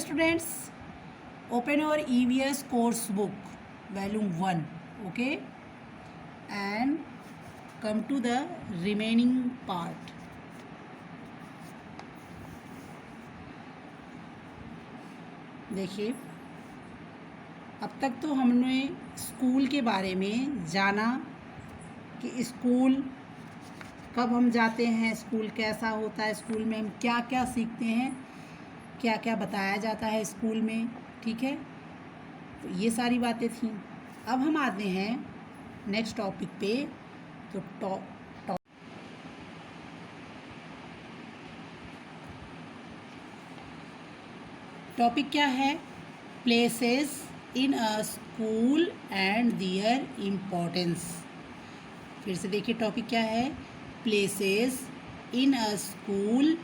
students, open your EVS course book volume 1, okay, and come to the remaining part. देखिए, अब तक तो हमने स्कूल के बारे में जाना कि स्कूल कब हम जाते हैं, स्कूल कैसा होता है, स्कूल में हम क्या क्या सीखते हैं, क्या क्या बताया जाता है स्कूल में, ठीक है। तो ये सारी बातें थी। अब हम आते हैं नेक्स्ट टॉपिक पे। तो टॉपिक क्या है? Places in a school and their importance. फिर से देखिए टॉपिक क्या है? Places in a school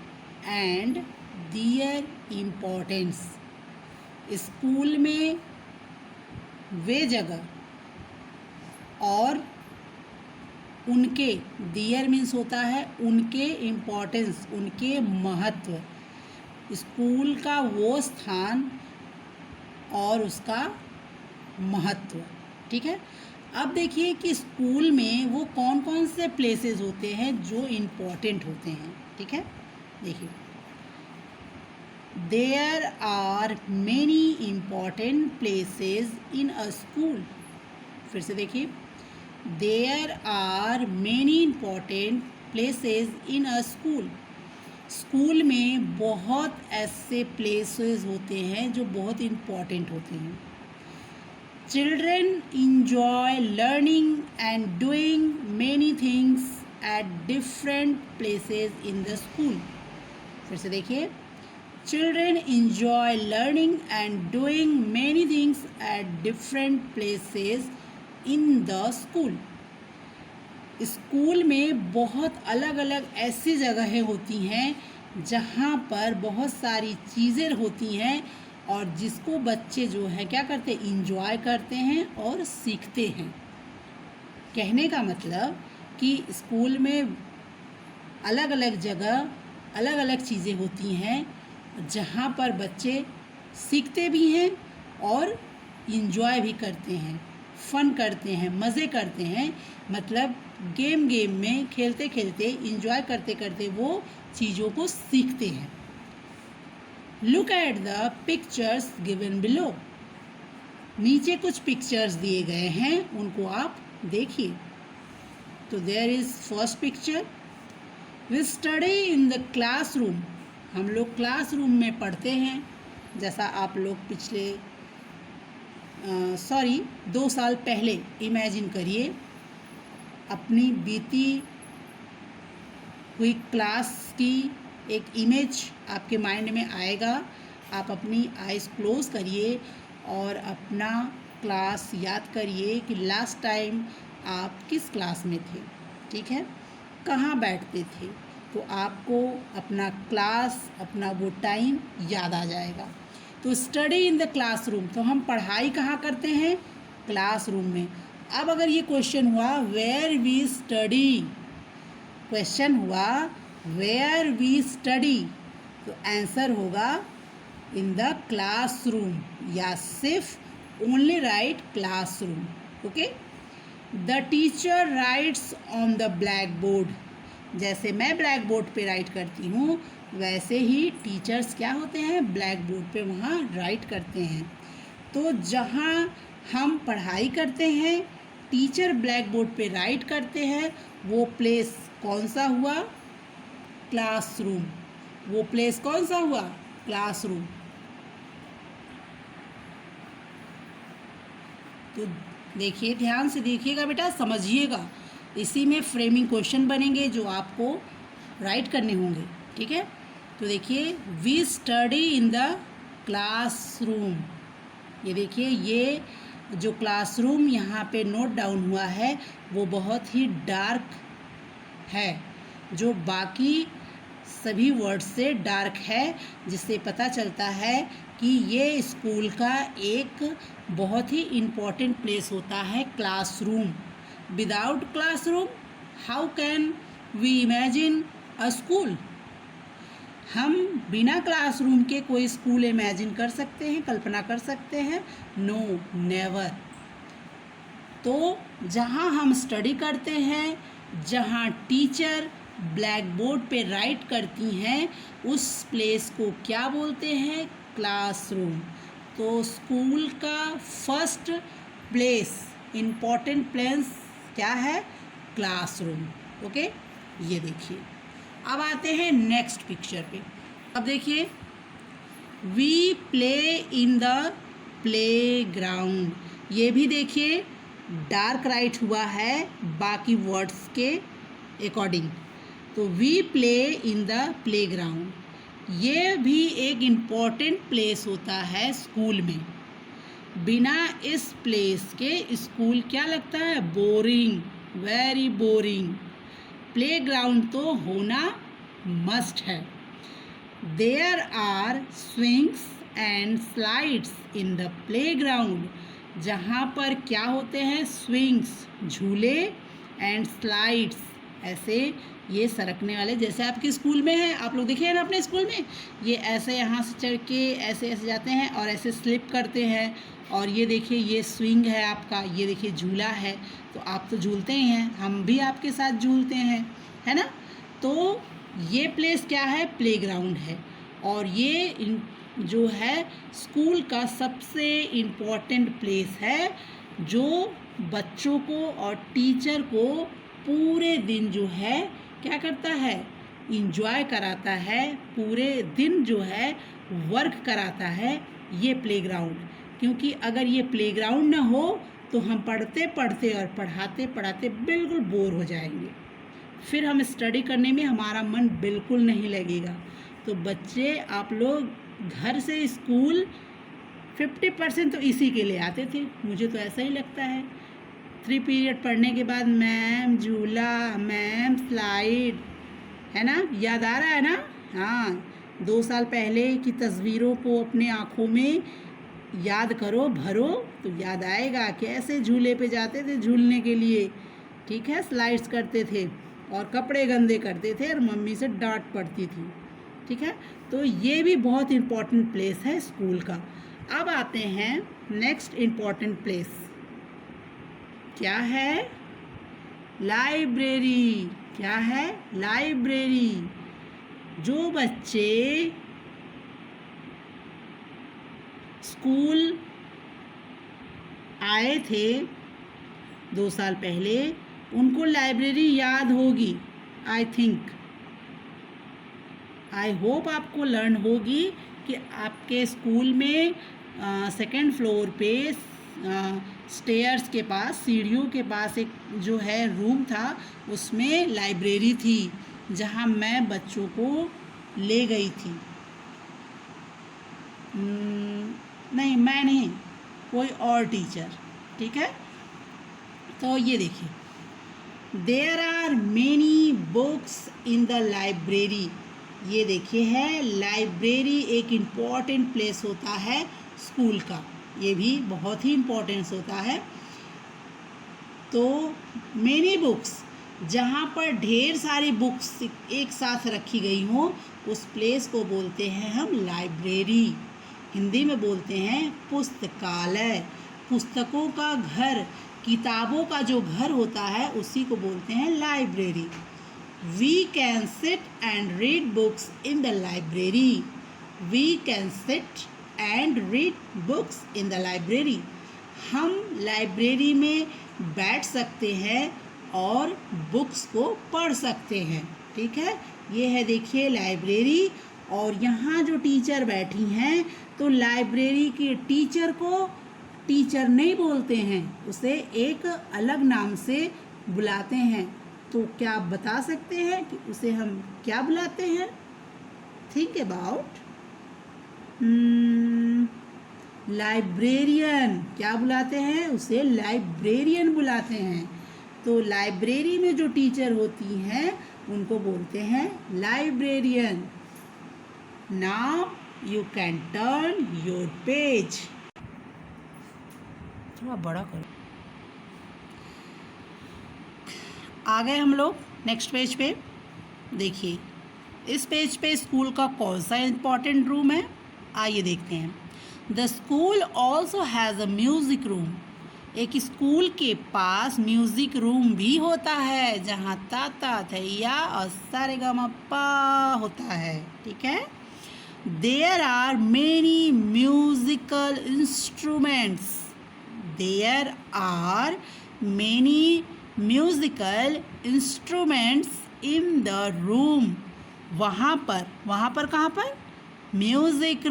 and their importance. School में वे जगह और उनके, दियर मीन्स होता है उनके इम्पोर्टेंस, उनके महत्व, स्कूल का वो स्थान और उसका महत्व, ठीक है। अब देखिए कि स्कूल में वो कौन कौन से प्लेसेस होते हैं जो इम्पोर्टेंट होते हैं, ठीक है। देखिए, there are many important places in a school. फिर से देखिए, there are many important places in a school. School में बहुत ऐसे प्लेसेस होते हैं जो बहुत इम्पॉर्टेंट होते हैं। Children enjoy learning and doing many things at different places in the school. फिर से देखिए, children enjoy learning and doing many things at different places in the school. School में बहुत अलग अलग ऐसी जगहें होती हैं जहाँ पर बहुत सारी चीज़ें होती हैं और जिसको बच्चे जो है क्या करते हैं, इंजॉय करते हैं और सीखते हैं। कहने का मतलब कि स्कूल में अलग अलग जगह अलग अलग चीज़ें होती हैं जहाँ पर बच्चे सीखते भी हैं और इंजॉय भी करते हैं, फन करते हैं, मज़े करते हैं। मतलब गेम में खेलते खेलते, इंजॉय करते करते वो चीज़ों को सीखते हैं। Look at the pictures given below. नीचे कुछ पिक्चर्स दिए गए हैं, उनको आप देखिए। तो there is first picture, we study in the classroom. हम लोग क्लासरूम में पढ़ते हैं। जैसा आप लोग पिछले 2 साल पहले इमेजिन करिए, अपनी बीती हुई क्लास की एक इमेज आपके माइंड में आएगा। आप अपनी आइज़ क्लोज करिए और अपना क्लास याद करिए कि लास्ट टाइम आप किस क्लास में थे, ठीक है, कहाँ बैठते थे। तो आपको अपना क्लास, अपना वो टाइम याद आ जाएगा। तो स्टडी इन द क्लासरूम, तो हम पढ़ाई कहाँ करते हैं? क्लासरूम में। अब अगर ये क्वेश्चन हुआ वेयर वी स्टडी, क्वेश्चन हुआ वेयर वी स्टडी, तो आंसर होगा इन द क्लासरूम या सिर्फ only right classroom, okay. The teacher rights on the black board. जैसे मैं ब्लैक बोर्ड पे राइट करती हूँ वैसे ही टीचर्स क्या होते हैं, ब्लैक बोर्ड पे वहाँ राइट करते हैं। तो जहाँ हम पढ़ाई करते हैं, टीचर ब्लैक बोर्ड पे राइट करते हैं, वो प्लेस कौन सा हुआ? क्लासरूम। वो प्लेस कौन सा हुआ? क्लासरूम। तो देखिए, ध्यान से देखिएगा बेटा, समझिएगा। इसी में फ्रेमिंग क्वेश्चन बनेंगे जो आपको राइट करने होंगे, ठीक है। तो देखिए, we study in the classroom. ये देखिए, ये जो क्लासरूम यहाँ पे नोट डाउन हुआ है वो बहुत ही डार्क है, जो बाकी सभी वर्ड से डार्क है, जिससे पता चलता है कि ये स्कूल का एक बहुत ही इम्पॉर्टेंट प्लेस होता है, classroom. Without classroom how can we imagine a school? हम बिना क्लासरूम के कोई स्कूल इमेजिन कर सकते हैं, कल्पना कर सकते हैं? No, never. तो जहाँ हम स्टडी करते हैं, जहाँ टीचर ब्लैक बोर्ड पे राइट करती हैं, उस प्लेस को क्या बोलते हैं? क्लासरूम। तो स्कूल का फर्स्ट प्लेस, इम्पॉर्टेंट प्लेस क्या है? क्लासरूम। ओके, ये देखिए। अब आते हैं नेक्स्ट पिक्चर पे। अब देखिए, we play in the playground. ये भी देखिए डार्क राइट हुआ है बाकी वर्ड्स के अकॉर्डिंग। तो we play in the playground, ये भी एक इम्पॉर्टेंट प्लेस होता है स्कूल में। बिना इस प्लेस के स्कूल क्या लगता है? Boring, very boring. प्लेग्राउंड तो होना मस्ट है। There are swings and slides in the playground, जहाँ पर क्या होते हैं? स्विंग्स, झूले, एंड स्लाइड्स, ऐसे ये सरकने वाले, जैसे आपके स्कूल में है, आप लोग देखिए ना अपने स्कूल में, ये ऐसे यहाँ से चढ़ के ऐसे ऐसे जाते हैं और ऐसे स्लिप करते हैं। और ये देखिए ये स्विंग है आपका, ये देखिए झूला है। तो आप तो झूलते ही हैं, हम भी आपके साथ झूलते हैं, है ना? तो ये प्लेस क्या है? प्लेग्राउंड है। और ये जो है स्कूल का सबसे इम्पोर्टेंट प्लेस है, जो बच्चों को और टीचर को पूरे दिन जो है क्या करता है? इंजॉय कराता है, पूरे दिन जो है वर्क कराता है ये प्लेग्राउंड। क्योंकि अगर ये प्लेग्राउंड ना हो तो हम पढ़ते पढ़ते और पढ़ाते पढ़ाते बिल्कुल बोर हो जाएंगे, फिर हम स्टडी करने में हमारा मन बिल्कुल नहीं लगेगा। तो बच्चे, आप लोग घर से स्कूल 50% तो इसी के लिए आते थे, मुझे तो ऐसा ही लगता है। 3 पीरियड पढ़ने के बाद मैम झूला, मैम स्लाइड, है ना? याद आ रहा है ना? हाँ, 2 साल पहले की तस्वीरों को अपने आँखों में याद करो, भरो, तो याद आएगा कैसे झूले पे जाते थे झूलने के लिए। ठीक है, स्लाइड्स करते थे और कपड़े गंदे करते थे और मम्मी से डांट पड़ती थी। ठीक है, तो ये भी बहुत इम्पॉर्टेंट प्लेस है स्कूल का। अब आते हैं नेक्स्ट इम्पॉर्टेंट प्लेस, क्या है? लाइब्रेरी। क्या है? लाइब्रेरी। जो बच्चे स्कूल आए थे 2 साल पहले, उनको लाइब्रेरी याद होगी, आई थिंक, आई होप आपको लर्न होगी कि आपके स्कूल में 2nd फ्लोर पे स्टेयर्स के पास, सीढ़ियों के पास एक जो है रूम था, उसमें लाइब्रेरी थी, जहाँ मैं बच्चों को ले गई थी। नहीं, मैं नहीं, कोई और टीचर। ठीक है, तो ये देखिए, there are many books in the library. ये देखिए है, लाइब्रेरी एक इम्पॉर्टेंट प्लेस होता है स्कूल का, ये भी बहुत ही इम्पोर्टेंस होता है। तो मेनी बुक्स, जहाँ पर ढेर सारी बुक्स एक साथ रखी गई हों, उस प्लेस को बोलते हैं हम लाइब्रेरी। हिंदी में बोलते हैं पुस्तकालय। पुस्तकों का घर, किताबों का जो घर होता है, उसी को बोलते हैं library. We can sit and read books in the library. We can sit and read books in the library. हम लाइब्रेरी में बैठ सकते हैं और बुक्स को पढ़ सकते हैं। ठीक है, ये है देखिए लाइब्रेरी। और यहाँ जो टीचर बैठी हैं, तो लाइब्रेरी के टीचर को टीचर नहीं बोलते हैं, उसे एक अलग नाम से बुलाते हैं। तो क्या आप बता सकते हैं कि उसे हम क्या बुलाते हैं? Think about. लाइब्रेरियन। क्या बुलाते हैं? उसे लाइब्रेरियन बुलाते हैं। तो लाइब्रेरी में जो टीचर होती हैं, उनको बोलते हैं librarian. Now you can turn your page. थोड़ा बड़ा करो। आ गए हम लोग नेक्स्ट पेज पे। देखिए, इस पेज पे स्कूल का कौन सा इम्पॉर्टेंट रूम है, आइए देखते हैं। The school also has a music room. एक स्कूल के पास म्यूज़िक रूम भी होता है जहाँ ताता थैया और सारेगामापा होता है, ठीक है। There are many musical instruments. There are many musical instruments in the room. वहाँ पर कहाँ पर, म्यूज़िक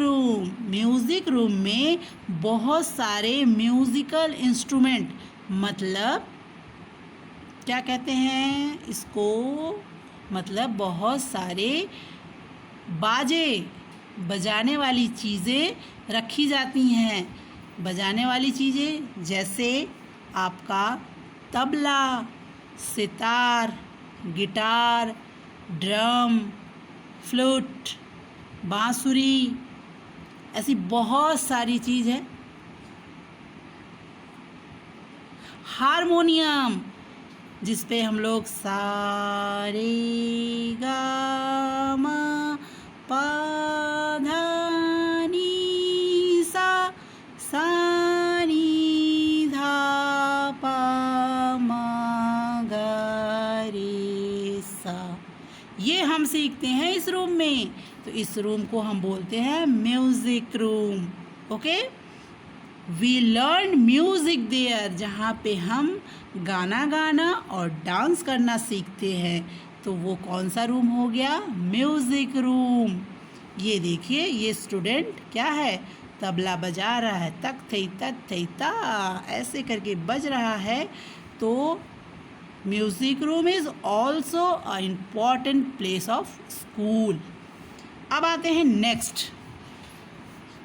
रूम में बहुत सारे म्यूज़िकल इंस्ट्रूमेंट, मतलब क्या कहते हैं इसको, मतलब बहुत सारे बाजे, बजाने वाली चीज़ें रखी जाती हैं। बजाने वाली चीज़ें जैसे आपका tabla, sitar, guitar, drum, flute, बांसुरी, ऐसी बहुत सारी चीज़ है। हारमोनियम, जिस पे हम लोग सा रे गा मा पा धा नी सा, सा नी धा पा मा गा रे सा, ये हम सीखते हैं इस रूम में। तो इस रूम को हम बोलते हैं music room. Okay, we learn music there, जहाँ पे हम गाना गाना और डांस करना सीखते हैं। तो वो कौन सा रूम हो गया, म्यूज़िक रूम। ये देखिए, ये स्टूडेंट क्या है, तबला बजा रहा है, तक थई ता ऐसे करके बज रहा है। तो music room is also a important place of school. अब आते हैं नेक्स्ट,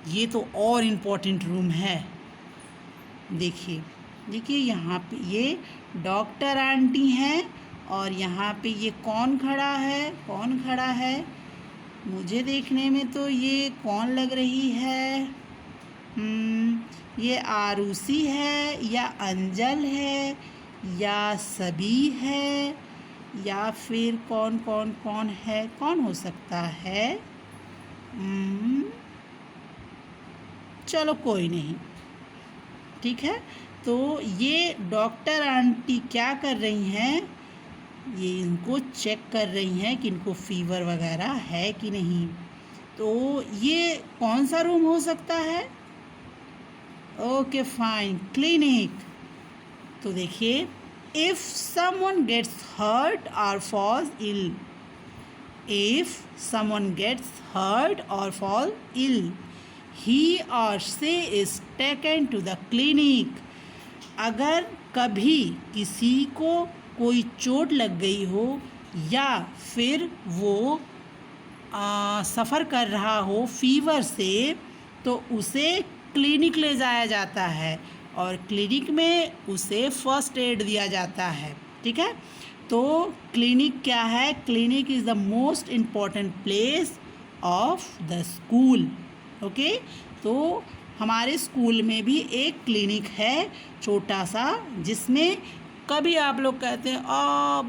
ये तो और इम्पॉर्टेंट रूम है। देखिए यहाँ पे ये डॉक्टर आंटी हैं और यहाँ पे ये कौन खड़ा है, मुझे देखने में तो ये कौन लग रही है, ये आरुषि है या अंजल है या सभी है या फिर कौन है, कौन हो सकता है, चलो कोई नहीं, ठीक है। तो ये डॉक्टर आंटी क्या कर रही हैं, ये इनको चेक कर रही हैं कि इनको फीवर वगैरह है कि नहीं। तो ये कौन सा रूम हो सकता है, ओके फाइन, क्लिनिक। तो देखिए, if someone gets hurt or falls ill, if someone gets hurt or fall ill, he or she is taken to the clinic. अगर कभी किसी को कोई चोट लग गई हो या फिर वो सफ़र कर रहा हो फीवर से, तो उसे क्लिनिक ले जाया जाता है और क्लिनिक में उसे फर्स्ट एड दिया जाता है, ठीक है। तो क्लिनिक क्या है, clinic is the most important place of the school. Okay, तो हमारे स्कूल में भी एक क्लिनिक है छोटा सा, जिसमें कभी आप लोग कहते हैं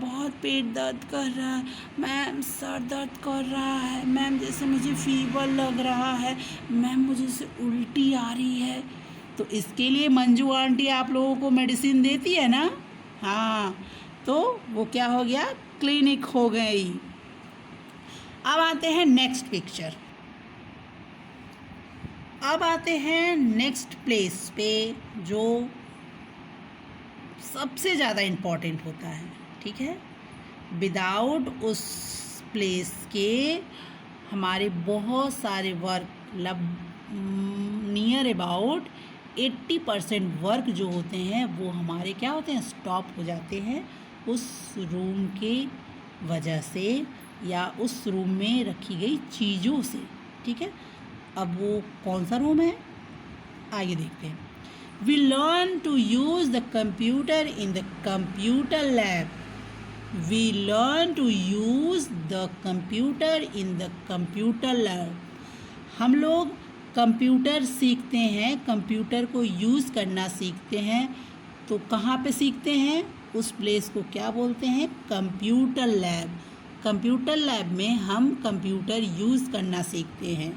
बहुत पेट दर्द कर रहा है, मैम सर दर्द कर रहा है, मैम जैसे मुझे फीवर लग रहा है, मैम मुझे से उल्टी आ रही है, तो इसके लिए मंजू आंटी आप लोगों को मेडिसिन देती है ना। हाँ, तो वो क्या हो गया, क्लिनिक हो गई। अब आते हैं नेक्स्ट पिक्चर, अब आते हैं नेक्स्ट प्लेस पे जो सबसे ज़्यादा इम्पॉर्टेंट होता है, ठीक है। विदाउट उस प्लेस के हमारे बहुत सारे वर्क नियर अबाउट 80% वर्क जो होते हैं वो हमारे क्या होते हैं, स्टॉप हो जाते हैं उस रूम के वजह से या उस रूम में रखी गई चीज़ों से, ठीक है। अब वो कौन सा रूम है, आइए देखते हैं। We learn to use the computer in the computer lab. We learn to use the computer in the computer lab. हम लोग कंप्यूटर सीखते हैं, कंप्यूटर को यूज़ करना सीखते हैं। तो कहाँ पे सीखते हैं, उस प्लेस को क्या बोलते हैं, कंप्यूटर लैब। कंप्यूटर लैब में हम कंप्यूटर यूज़ करना सीखते हैं,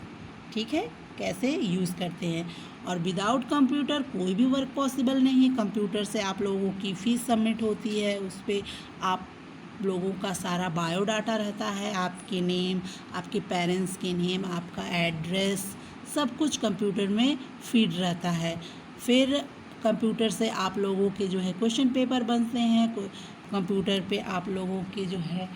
ठीक है, कैसे यूज़ करते हैं। और विदाउट कंप्यूटर कोई भी वर्क पॉसिबल नहीं है। कंप्यूटर से आप लोगों की फ़ीस सबमिट होती है, उस पर आप लोगों का सारा बायोडाटा रहता है, आपके नेम, आपके पेरेंट्स के नेम, आपका एड्रेस, सब कुछ कंप्यूटर में फीड रहता है। फिर कंप्यूटर से आप लोगों के जो है क्वेश्चन पेपर बनते हैं, कंप्यूटर पे आप लोगों के जो है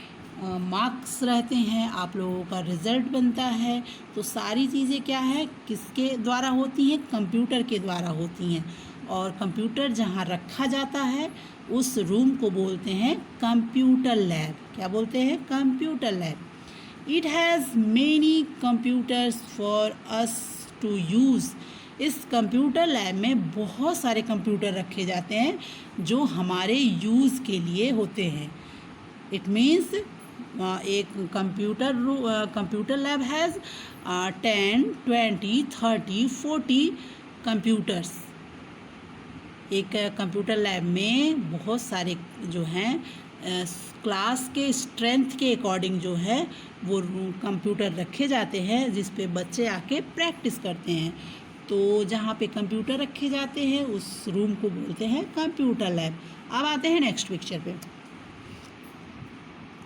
मार्क्स रहते हैं, आप लोगों का रिज़ल्ट बनता है। तो सारी चीज़ें क्या है, किसके द्वारा होती हैं, कंप्यूटर के द्वारा होती हैं। और कंप्यूटर जहाँ रखा जाता है उस रूम को बोलते हैं कंप्यूटर लैब। क्या बोलते हैं, computer lab. It has many computers for us to use. इस कंप्यूटर लैब में बहुत सारे कंप्यूटर रखे जाते हैं जो हमारे यूज़ के लिए होते हैं। इट मीन्स एक कंप्यूटर लैब हैज़ 10, 20, 30, 40 कंप्यूटर्स। एक कंप्यूटर लैब में बहुत सारे जो हैं क्लास के स्ट्रेंथ के अकॉर्डिंग जो है वो कंप्यूटर रखे जाते हैं, जिस पे बच्चे आके प्रैक्टिस करते हैं। तो जहाँ पे कंप्यूटर रखे जाते हैं उस रूम को बोलते हैं कंप्यूटर लैब। अब आते हैं नेक्स्ट पिक्चर पे।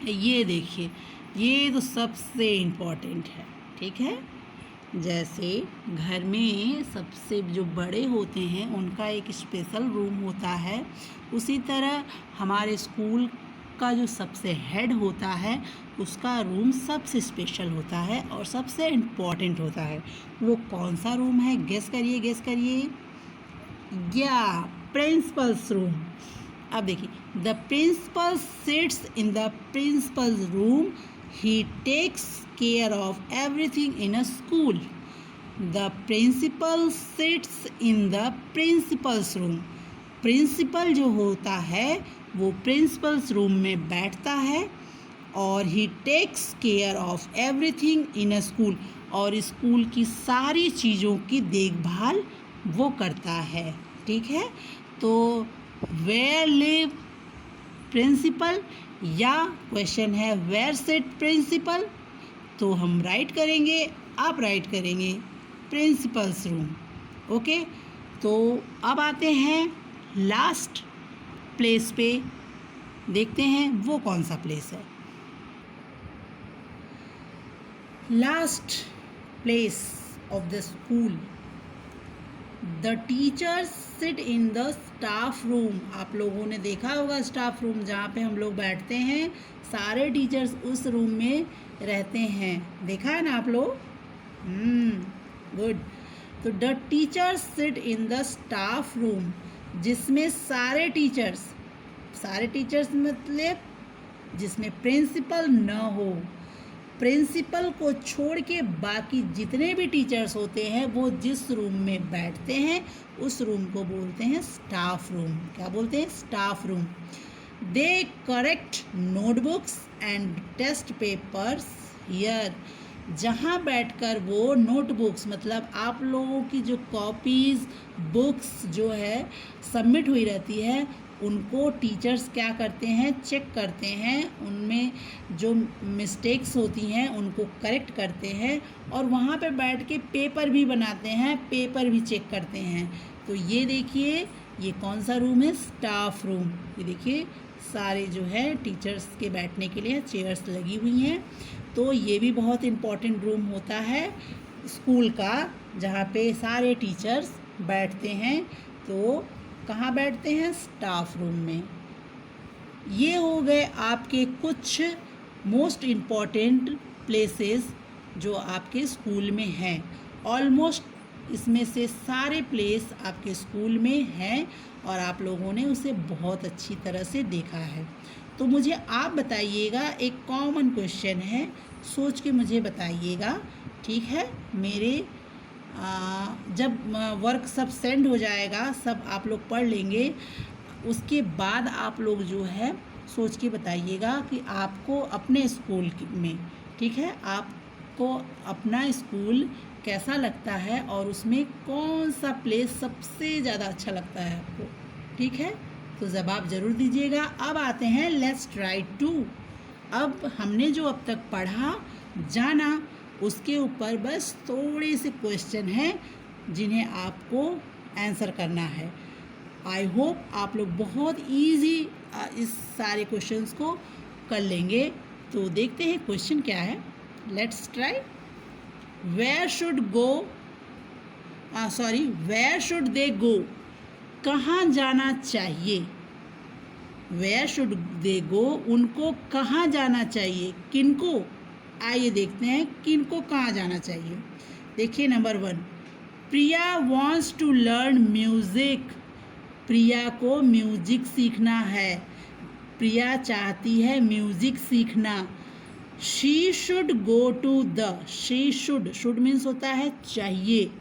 ये देखिए, ये तो सबसे इम्पॉर्टेंट है, ठीक है। जैसे घर में सबसे जो बड़े होते हैं उनका एक स्पेशल रूम होता है, उसी तरह हमारे स्कूल का जो सबसे हेड होता है उसका रूम सबसे स्पेशल होता है और सबसे इम्पॉर्टेंट होता है। वो कौन सा रूम है, गेस करिए, गेस करिए। या प्रिंसिपल्स रूम। अब देखिए, the principal sits in the principal's room, he takes care of everything in a school. The principal sits in the principal's room. Principal जो होता है वो प्रिंसिपल्स रूम में बैठता है और ही takes care of everything in a school, और स्कूल की सारी चीज़ों की देखभाल वो करता है, ठीक है। तो वेयर लिव प्रिंसिपल, या क्वेश्चन है वेयर सिट प्रिंसिपल, तो हम राइट करेंगे, आप राइट करेंगे प्रिंसिपल्स रूम। ओके, तो अब आते हैं लास्ट प्लेस पे, देखते हैं वो कौन सा प्लेस है। Last place of the school, the teachers sit in the staff room. आप लोगों ने देखा होगा स्टाफ रूम, जहाँ पे हम लोग बैठते हैं, सारे टीचर्स उस रूम में रहते हैं, देखा है ना आप लोग। गुड। तो the teachers sit in the staff room, जिसमें सारे टीचर्स मतलब जिसमें प्रिंसिपल न हो, प्रिंसिपल को छोड़ के बाकी जितने भी टीचर्स होते हैं वो जिस रूम में बैठते हैं उस रूम को बोलते हैं स्टाफ रूम। क्या बोलते हैं, staff room. They correct notebooks and test papers here. जहाँ बैठकर वो नोटबुक्स मतलब आप लोगों की जो कॉपीज़ बुक्स जो है सबमिट हुई रहती है उनको टीचर्स क्या करते हैं, चेक करते हैं, उनमें जो मिस्टेक्स होती हैं उनको करेक्ट करते हैं और वहाँ पे बैठ के पेपर भी बनाते हैं, पेपर भी चेक करते हैं। तो ये देखिए, ये कौन सा रूम है, स्टाफ रूम। ये देखिए सारे जो है टीचर्स के बैठने के लिए चेयर्स लगी हुई हैं। तो ये भी बहुत इम्पॉर्टेंट रूम होता है स्कूल का, जहाँ पे सारे टीचर्स बैठते हैं। तो कहाँ बैठते हैं, स्टाफ रूम में। ये हो गए आपके कुछ मोस्ट इम्पॉर्टेंट प्लेसेस जो आपके स्कूल में हैं। ऑलमोस्ट इसमें से सारे प्लेस आपके स्कूल में हैं और आप लोगों ने उसे बहुत अच्छी तरह से देखा है। तो मुझे आप बताइएगा, एक कॉमन क्वेश्चन है, सोच के मुझे बताइएगा, ठीक है। मेरे जब वर्क सब सेंड हो जाएगा, सब आप लोग पढ़ लेंगे, उसके बाद आप लोग जो है सोच के बताइएगा कि आपको अपने स्कूल में, ठीक है, आपको अपना स्कूल कैसा लगता है और उसमें कौन सा प्लेस सबसे ज़्यादा अच्छा लगता है आपको, ठीक है। तो जवाब ज़रूर दीजिएगा। अब आते हैं लेट्स ट्राई टू अब हमने जो अब तक पढ़ा जाना उसके ऊपर बस थोड़े से क्वेश्चन हैं जिन्हें आपको आंसर करना है। आई होप आप लोग बहुत इजी इस सारे क्वेश्चंस को कर लेंगे। तो देखते हैं क्वेश्चन क्या है। Let's try. Where should they go? कहाँ जाना चाहिए? वेयर शुड दे गो, उनको कहाँ जाना चाहिए? किनको? आइए देखते हैं किनको कहाँ जाना चाहिए। देखिए number 1, Priya wants to learn music. Priya को म्यूज़िक सीखना है। प्रिया चाहती है म्यूज़िक सीखना। She should go to the, she should means होता है चाहिए।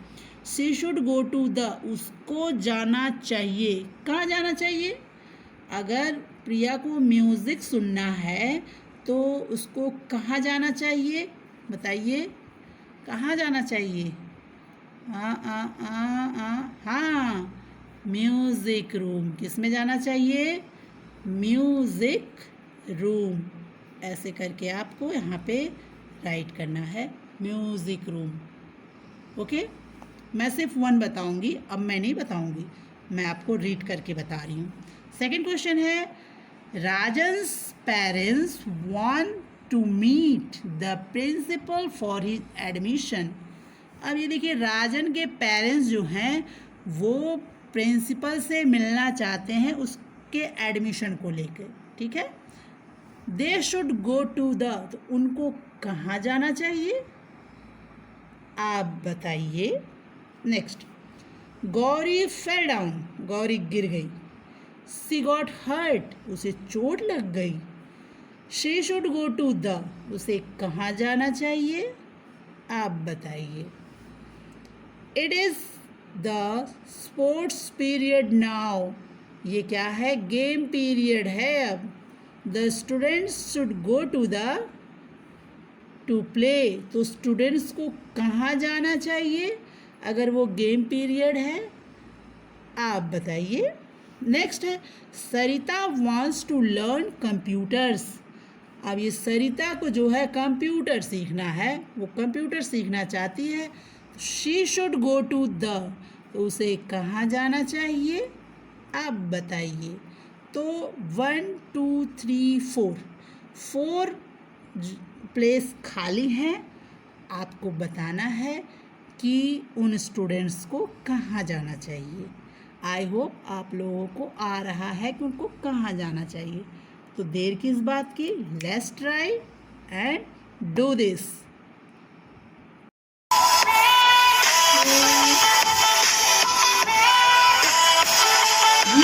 She should go to the, उसको जाना चाहिए। कहाँ जाना चाहिए? अगर प्रिया को म्यूज़िक सुनना है तो उसको कहाँ जाना चाहिए? बताइए, कहाँ जाना चाहिए? हाँ, म्यूज़िक रूम। किस में जाना चाहिए? Music room. ऐसे करके आपको यहाँ पे राइट करना है, म्यूज़िक रूम। ओके, मैं सिर्फ 1 बताऊँगी, अब मैं नहीं बताऊँगी, मैं आपको रीड करके बता रही हूँ। सेकंड क्वेश्चन है, Rajan's parents want to meet the principal for his admission. अब ये देखिए, राजन के पेरेंट्स जो हैं वो प्रिंसिपल से मिलना चाहते हैं उसके एडमिशन को लेकर, ठीक है। They should go to the, तो उनको कहाँ जाना चाहिए? आप बताइए। Next, Gauri fell down, Gauri गिर गई। सी गॉट हर्ट, उसे चोट लग गई। She should go to the, उसे कहाँ जाना चाहिए? आप बताइए। It is the sports period now, ये क्या है? गेम पीरियड है अब। The students should go to play, तो स्टूडेंट्स को कहाँ जाना चाहिए अगर वो गेम पीरियड है? आप बताइए। नेक्स्ट है, सरिता वांट्स टू लर्न कंप्यूटर्स। अब ये सरिता को जो है कंप्यूटर सीखना है, वो कंप्यूटर सीखना चाहती है। She should go to the, तो उसे कहाँ जाना चाहिए? आप बताइए। तो 1 2 3 4 प्लेस खाली हैं, आपको बताना है कि उन स्टूडेंट्स को कहाँ जाना चाहिए। आई होप आप लोगों को आ रहा है कि उनको कहाँ जाना चाहिए। तो देर किस बात की, let's try and do this.